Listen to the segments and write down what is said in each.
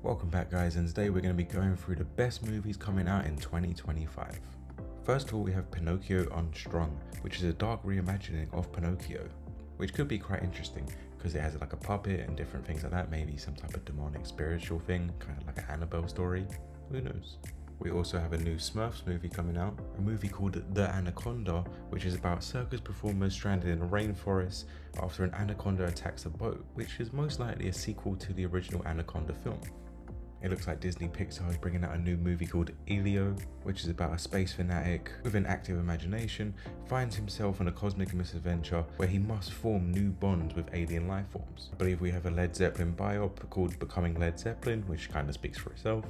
Welcome back guys, and today we're going to be going through the best movies coming out in 2025. First of all, we have Pinocchio Unstrung, which is a dark reimagining of Pinocchio, which could be quite interesting because it has like a puppet and different things like that, maybe some type of demonic spiritual thing, kind of like an Annabelle story, who knows. We also have a new Smurfs movie coming out, a movie called The Anaconda, which is about circus performers stranded in a rainforest after an anaconda attacks a boat, which is most likely a sequel to the original Anaconda film. It looks like Disney Pixar is bringing out a new movie called Elio, which is about a space fanatic with an active imagination finds himself on a cosmic misadventure where he must form new bonds with alien life forms. I believe we have a Led Zeppelin biop called Becoming Led Zeppelin, which kind of speaks for itself.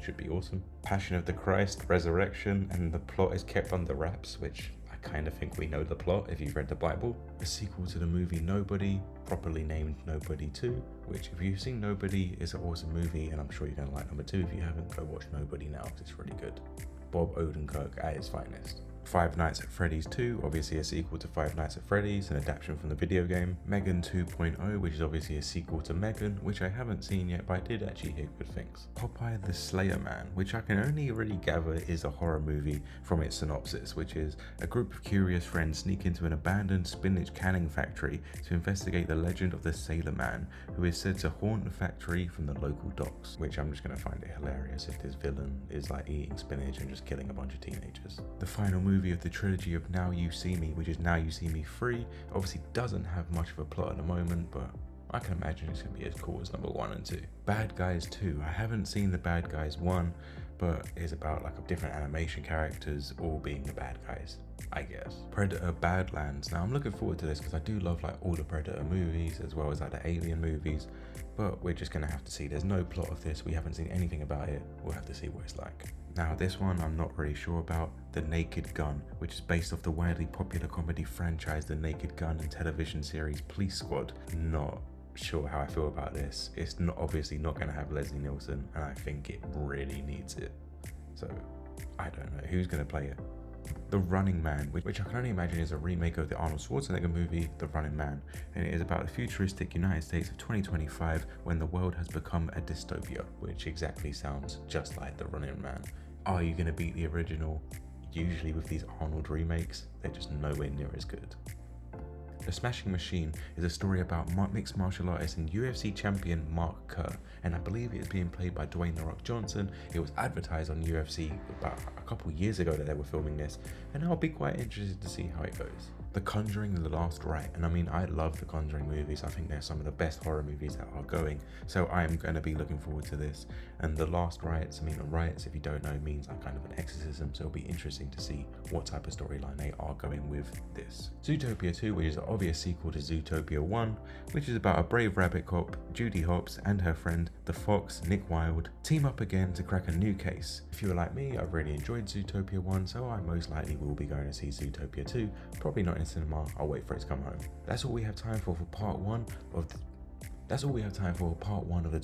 Should be awesome. Passion of the Christ, Resurrection, and the plot is kept under wraps, which I kind of think we know the plot if you've read the Bible. A sequel to the movie Nobody, properly named Nobody 2, which if you've seen Nobody is an awesome movie, and I'm sure you're going to like number 2. If you haven't, go watch Nobody now because it's really good. Bob Odenkirk at his finest. Five Nights at Freddy's 2, obviously a sequel to Five Nights at Freddy's, an adaptation from the video game. Megan 2.0, which is obviously a sequel to Megan, which I haven't seen yet, but I did actually hear good things. Popeye the Slayer Man, which I can only really gather is a horror movie from its synopsis, which is a group of curious friends sneak into an abandoned spinach canning factory to investigate the legend of the Sailor Man, who is said to haunt the factory from the local docks, which I'm just going to find it hilarious if this villain is like eating spinach and just killing a bunch of teenagers. The final movie of the trilogy of Now You See Me, which is Now You See Me 3, obviously doesn't have much of a plot at the moment, but I can imagine it's going to be as cool as number 1 and 2. Bad Guys 2, I haven't seen the Bad Guys 1, but it's about like different animation characters all being the bad guys, I guess. Predator Badlands, now I'm looking forward to this because I do love like all the Predator movies as well as like the Alien movies, but we're just going to have to see. There's no plot of this, we haven't seen anything about it, we'll have to see what it's like. Now this one I'm not really sure about, The Naked Gun, which is based off the widely popular comedy franchise The Naked Gun and television series Police Squad. Not sure how I feel about this. It's not obviously not going to have Leslie Nielsen, and I think it really needs it. So I don't know who's going to play it. The Running Man, which I can only imagine is a remake of the Arnold Schwarzenegger movie The Running Man, and it is about the futuristic United States of 2025 when the world has become a dystopia, which exactly sounds just like The Running Man. Are you going to beat the original? Usually with these Arnold remakes, they're just nowhere near as good. The Smashing Machine is a story about mixed martial artist and UFC champion Mark Kerr, and I believe it is being played by Dwayne "The Rock" Johnson. It was advertised on UFC about a couple years ago that they were filming this, and I'll be quite interested to see how it goes. The Conjuring: The Last Rite, and I mean, I love the Conjuring movies. I think they're some of the best horror movies that are going, so I am going to be looking forward to this. And the last rites, I mean, rites, if you don't know, means like kind of an exorcism, so it'll be interesting to see what type of storyline they are going with this. Zootopia 2, which is an obvious sequel to Zootopia 1, which is about a brave rabbit cop, Judy Hopps, and her friend, the fox, Nick Wilde, team up again to crack a new case. If you were like me, I've really enjoyed Zootopia 1, so I most likely will be going to see Zootopia 2, probably not in cinema. I'll wait for it to come home. That's all we have time for part one of the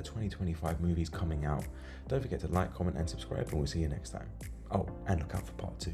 2025 movies coming out. Don't forget to like, comment, and subscribe, and we'll see you next time. Oh, and look out for part 2.